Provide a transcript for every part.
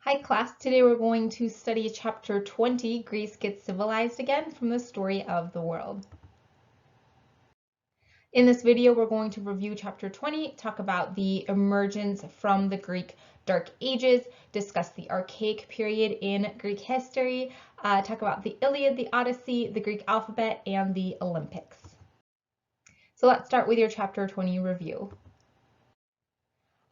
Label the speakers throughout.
Speaker 1: Hi class, today we're going to study chapter 20, Greece Gets Civilized Again, from the Story of the World. In this video, we're going to review chapter 20, talk about the emergence from the Greek Dark Ages, discuss the Archaic Period in Greek history, talk about the Iliad, the Odyssey, the Greek alphabet, and the Olympics. So let's start with your chapter 20 review.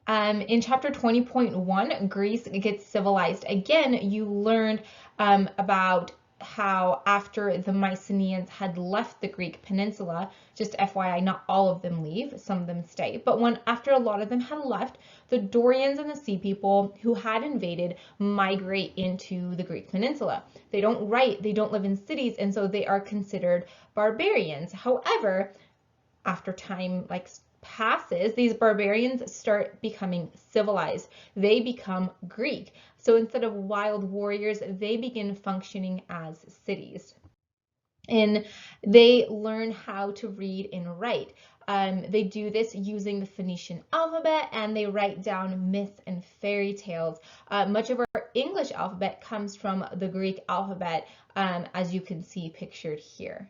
Speaker 1: In chapter 20.1, Greece Gets Civilized Again, you learned about how after the Mycenaeans had left the Greek peninsula, just FYI, not all of them leave, some of them stay, but after a lot of them had left, the Dorians and the Sea People who had invaded migrate into the Greek peninsula. They don't write, they don't live in cities, and so they are considered barbarians. However, after time passes, these barbarians start becoming civilized. They become Greek. So instead of wild warriors, they begin functioning as cities. And they learn how to read and write. They do this using the Phoenician alphabet, and they write down myths and fairy tales. Much of our English alphabet comes from the Greek alphabet, as you can see pictured here.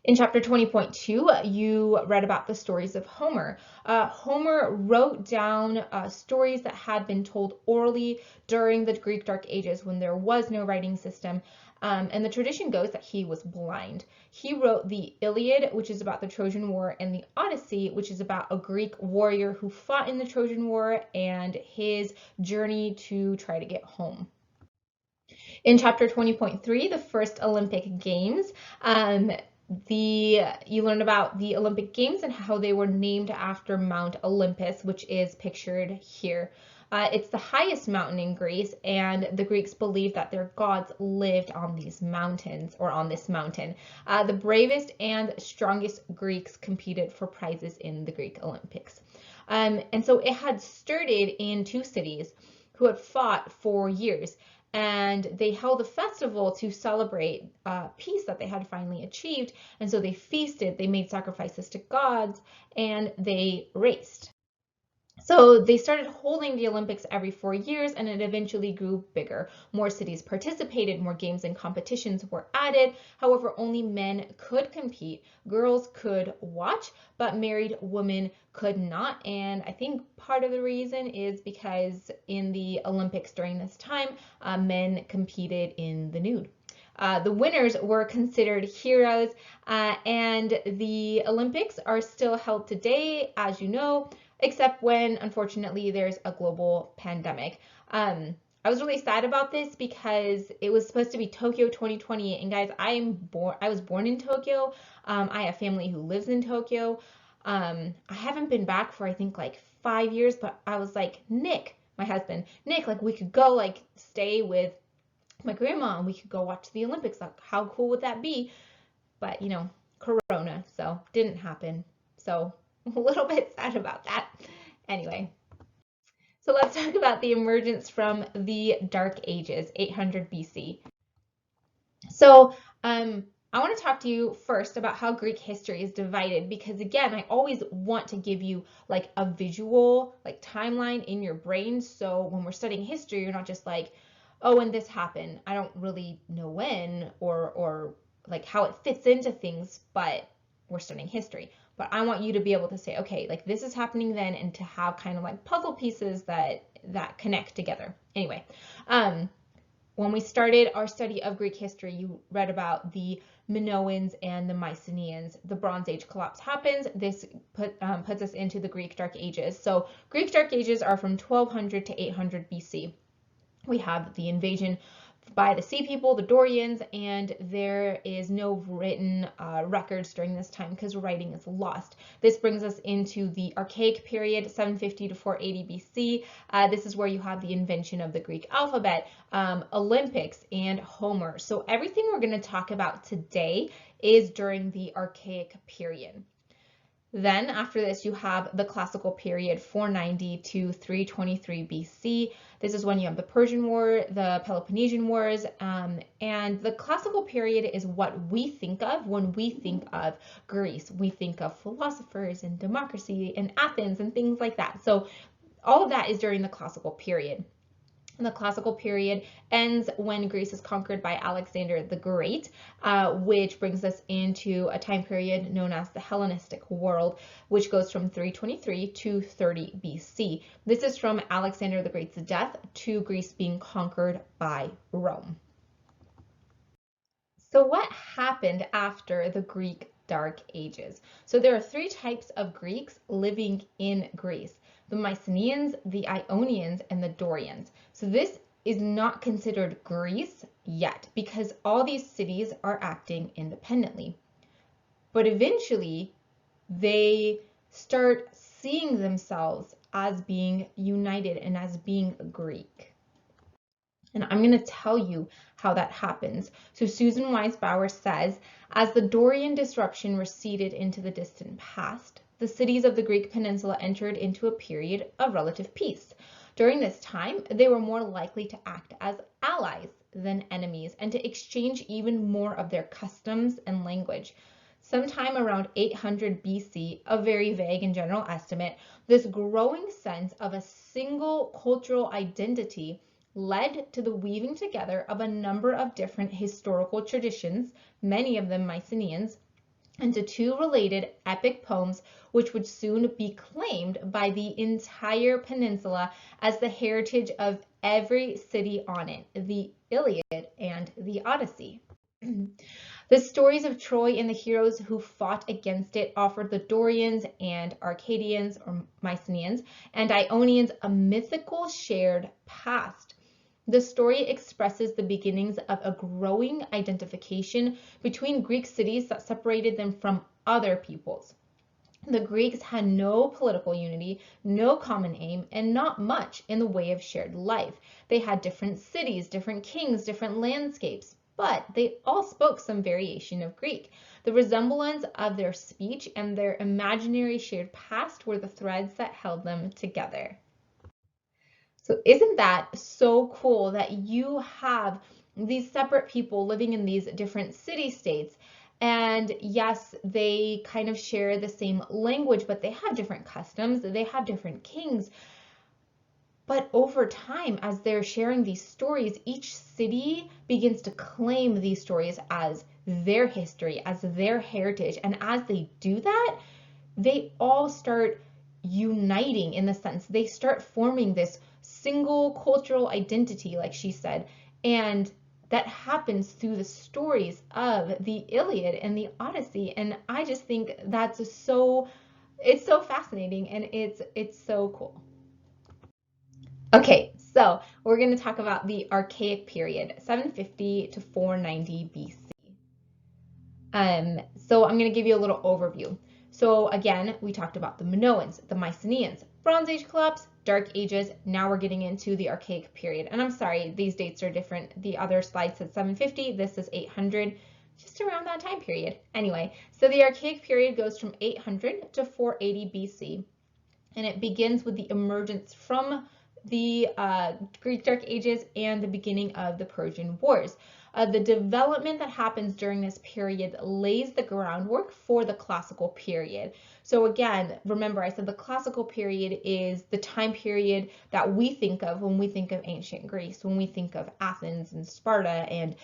Speaker 1: In chapter 20.2, you read about the stories of Homer. Homer wrote down stories that had been told orally during the Greek Dark Ages when there was no writing system. And the tradition goes that he was blind. He wrote the Iliad, which is about the Trojan War, and the Odyssey, which is about a Greek warrior who fought in the Trojan War and his journey to try to get home. In chapter 20.3, the first Olympic Games, you learn about the Olympic Games and how they were named after Mount Olympus, which is pictured here. It's the highest mountain in Greece, and the Greeks believed that their gods lived on these mountains, or on this mountain. The bravest and strongest Greeks competed for prizes in the Greek Olympics. And so it had started in two cities who had fought for years. And they held a festival to celebrate peace that they had finally achieved. And so they feasted, they made sacrifices to gods, and they raced. So they started holding the Olympics every 4 years, and it eventually grew bigger. More cities participated, more games and competitions were added. However, only men could compete. Girls could watch, but married women could not. And I think part of the reason is because in the Olympics during this time, men competed in the nude. The winners were considered heroes, and the Olympics are still held today, as you know, except when, unfortunately, there's a global pandemic. I was really sad about this because it was supposed to be Tokyo 2020, and guys, I was born in Tokyo. I have family who lives in Tokyo. I haven't been back for, I think, like 5 years, but I was like, Nick, my husband, Nick, like we could go like stay with my grandma and we could go watch the Olympics. Like, how cool would that be? But, you know, Corona, so didn't happen. So a little bit sad about that. Anyway, so let's talk about the emergence from the Dark Ages, 800 BC. So I want to talk to you first about how Greek history is divided, because again, I always want to give you like a visual like timeline in your brain. So when we're studying history, you're not just like, oh, when this happened, I don't really know when or like how it fits into things, but we're studying history. But I want you to be able to say, okay, like this is happening then, and to have kind of like puzzle pieces that connect together. Anyway, when we started our study of Greek history, you read about the Minoans and the Mycenaeans. The Bronze Age collapse happens. This puts us into the Greek Dark Ages. So Greek Dark Ages are from 1200 to 800 BC. We have the invasion by the Sea People, the Dorians, and there is no written records during this time because writing is lost. This brings us into the Archaic Period, 750 to 480 BC. This is where you have the invention of the Greek alphabet, Olympics, and Homer. So everything we're going to talk about today is during the Archaic Period. Then after this, you have the Classical Period, 490 to 323 BC. This is when you have the Persian War, the Peloponnesian Wars, and the Classical Period is what we think of when we think of Greece. We think of philosophers and democracy and Athens and things like that. So all of that is during the Classical Period. The classical period ends when Greece is conquered by Alexander the Great, which brings us into a time period known as the Hellenistic world, which goes from 323 to 30 BC. This is from Alexander the Great's death to Greece being conquered by Rome. So what happened after the Greek Dark Ages? So there are three types of Greeks living in Greece: the Mycenaeans, the Ionians, and the Dorians. So this is not considered Greece yet because all these cities are acting independently. But eventually they start seeing themselves as being united and as being Greek. And I'm going to tell you how that happens. So Susan Wise Bauer says, as the Dorian disruption receded into the distant past, the cities of the Greek peninsula entered into a period of relative peace. During this time, they were more likely to act as allies than enemies and to exchange even more of their customs and language. Sometime around 800 BC, a very vague and general estimate, this growing sense of a single cultural identity led to the weaving together of a number of different historical traditions, many of them Mycenaeans, into two related epic poems which would soon be claimed by the entire peninsula as the heritage of every city on it, the Iliad and the Odyssey. The stories of Troy and the heroes who fought against it offered the Dorians and Arcadians or Mycenaeans and Ionians a mythical shared past. The story expresses the beginnings of a growing identification between Greek cities that separated them from other peoples. The Greeks had no political unity, no common aim, and not much in the way of shared life. They had different cities, different kings, different landscapes, but they all spoke some variation of Greek. The resemblance of their speech and their imaginary shared past were the threads that held them together. So isn't that so cool that you have these separate people living in these different city-states? And yes, they kind of share the same language, but they have different customs, they have different kings. But over time, as they're sharing these stories, each city begins to claim these stories as their history, as their heritage. And as they do that, they all start uniting in the sense they start forming this single cultural identity, like she said, and that happens through the stories of the Iliad and the Odyssey. And I just think that's it's so fascinating and it's so cool. Okay, so we're going to talk about the Archaic Period, 750 to 490 BC. So I'm going to give you a little overview. So again, we talked about the Minoans, the Mycenaeans, Bronze Age collapse, Dark Ages. Now we're getting into the Archaic Period. And I'm sorry, these dates are different. The other slide said 750, this is 800, just around that time period. Anyway, so the Archaic Period goes from 800 to 480 BC, and it begins with the emergence from the Greek Dark Ages and the beginning of the Persian Wars. The development that happens during this period lays the groundwork for the classical period. So again, remember I said the classical period is the time period that we think of when we think of ancient Greece, when we think of Athens and Sparta, and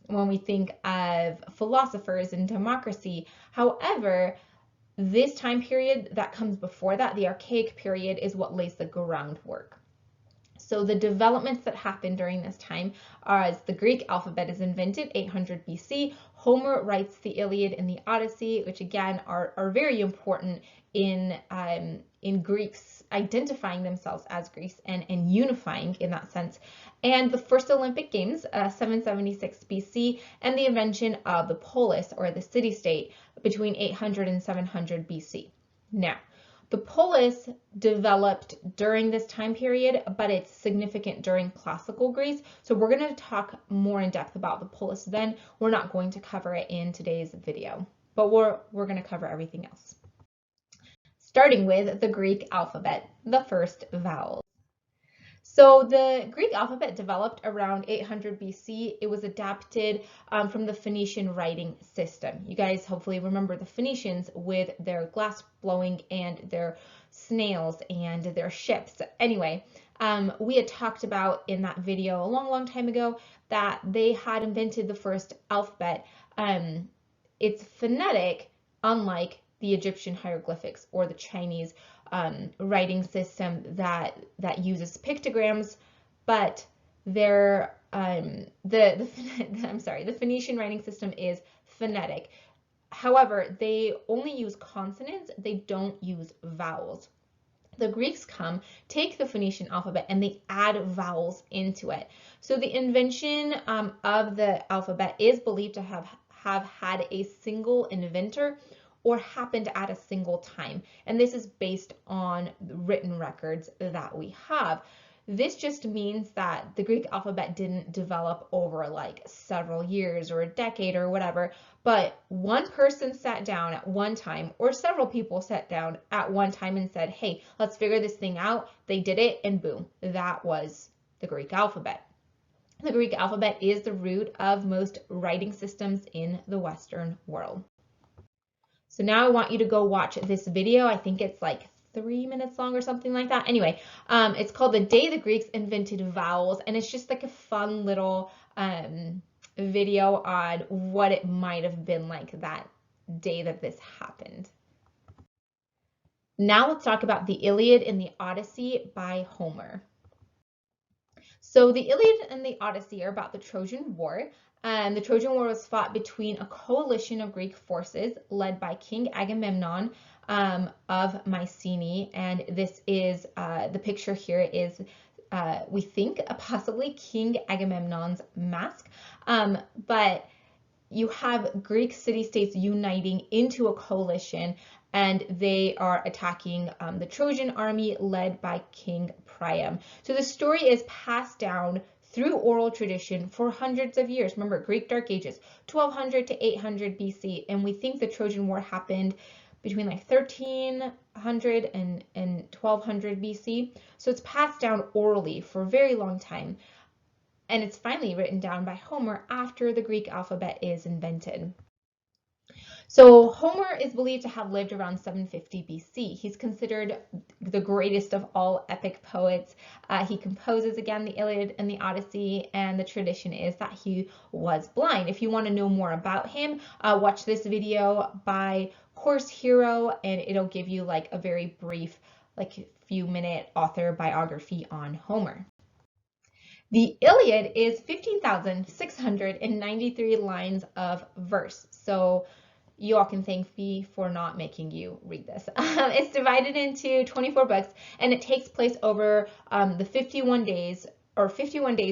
Speaker 1: when we think of philosophers and democracy. However, this time period that comes before that, the Archaic Period, is what lays the groundwork. So the developments that happen during this time are as the Greek alphabet is invented, 800 BC. Homer writes the Iliad and the Odyssey, which again are very important in Greeks identifying themselves as Greece and unifying in that sense. And the first Olympic Games, 776 BC, and the invention of the polis, or the city-state, between 800 and 700 BC. Now, the polis developed during this time period, but it's significant during classical Greece. So we're going to talk more in depth about the polis then. We're not going to cover it in today's video, but we're going to cover everything else. Starting with the Greek alphabet, the first vowels. So the Greek alphabet developed around 800 BC. It was adapted from the Phoenician writing system. You guys hopefully remember the Phoenicians with their glass blowing and their snails and their ships. Anyway, We had talked about in that video a long time ago that they had invented the first alphabet. It's phonetic, unlike the Egyptian hieroglyphics or the Chinese writing system that uses pictograms, but the Phoenician writing system is phonetic. However, they only use consonants, they don't use vowels. The Greeks come, take the Phoenician alphabet, and they add vowels into it. So the invention of the alphabet is believed to have had a single inventor or happened at a single time. And this is based on written records that we have. This just means that the Greek alphabet didn't develop over like several years or a decade or whatever, but one person sat down at one time, or several people sat down at one time and said, hey, let's figure this thing out. They did it, and boom, that was the Greek alphabet. The Greek alphabet is the root of most writing systems in the Western world. So now I want you to go watch this video. I think it's like 3 minutes long or something like that. Anyway, it's called The Day the Greeks Invented Vowels, and it's just like a fun little video on what it might have been like that day that this happened. Now let's talk about the Iliad and the Odyssey by Homer. So the Iliad and the Odyssey are about the Trojan War. The Trojan War was fought between a coalition of Greek forces led by King Agamemnon of Mycenae, and this is the picture here is we think possibly King Agamemnon's mask, but you have Greek city-states uniting into a coalition, and they are attacking the Trojan army led by King Priam. So the story is passed down through oral tradition for hundreds of years. Remember, Greek Dark Ages, 1200 to 800 BC, and we think the Trojan War happened between like 1300 and 1200 BC. So it's passed down orally for a very long time. And it's finally written down by Homer after the Greek alphabet is invented. So Homer is believed to have lived around 750 BC. He's considered the greatest of all epic poets. He composes, again, the Iliad and the Odyssey, and the tradition is that he was blind. If you want to know more about him, watch this video by Course Hero, and it'll give you like a very brief, like few-minute author biography on Homer. The Iliad is 15,693 lines of verse. So you all can thank me for not making you read this. It's divided into 24 books, and it takes place over the 51 days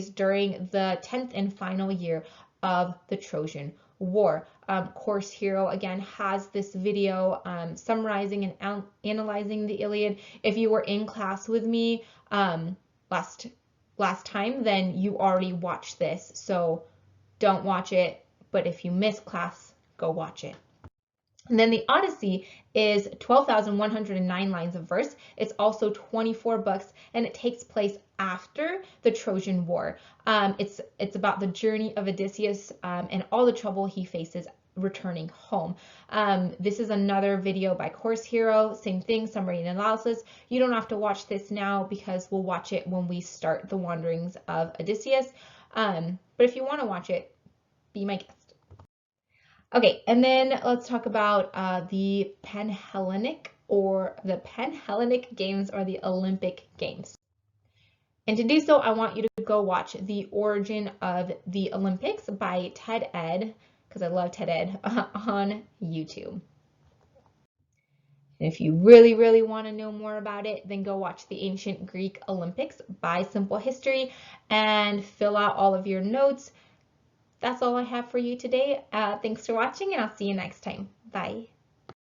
Speaker 1: during the 10th and final year of the Trojan War. Course Hero, again, has this video summarizing and analyzing the Iliad. If you were in class with me last time, then you already watched this, so don't watch it, but if you missed class, go watch it. And then the Odyssey is 12,109 lines of verse. It's also 24 books, and it takes place after the Trojan War. It's about the journey of Odysseus and all the trouble he faces returning home. This is another video by Course Hero, same thing, summary and analysis. You don't have to watch this now because we'll watch it when we start the wanderings of Odysseus. But if you want to watch it, be my guest. Okay, and then let's talk about the Panhellenic Games or the Olympic Games. And to do so, I want you to go watch The Origin of the Olympics by Ted Ed, because I love Ted Ed, on YouTube. And if you really want to know more about it, then go watch the Ancient Greek Olympics by Simple History and fill out all of your notes. That's all I have for you today. Thanks for watching, and I'll see you next time. Bye.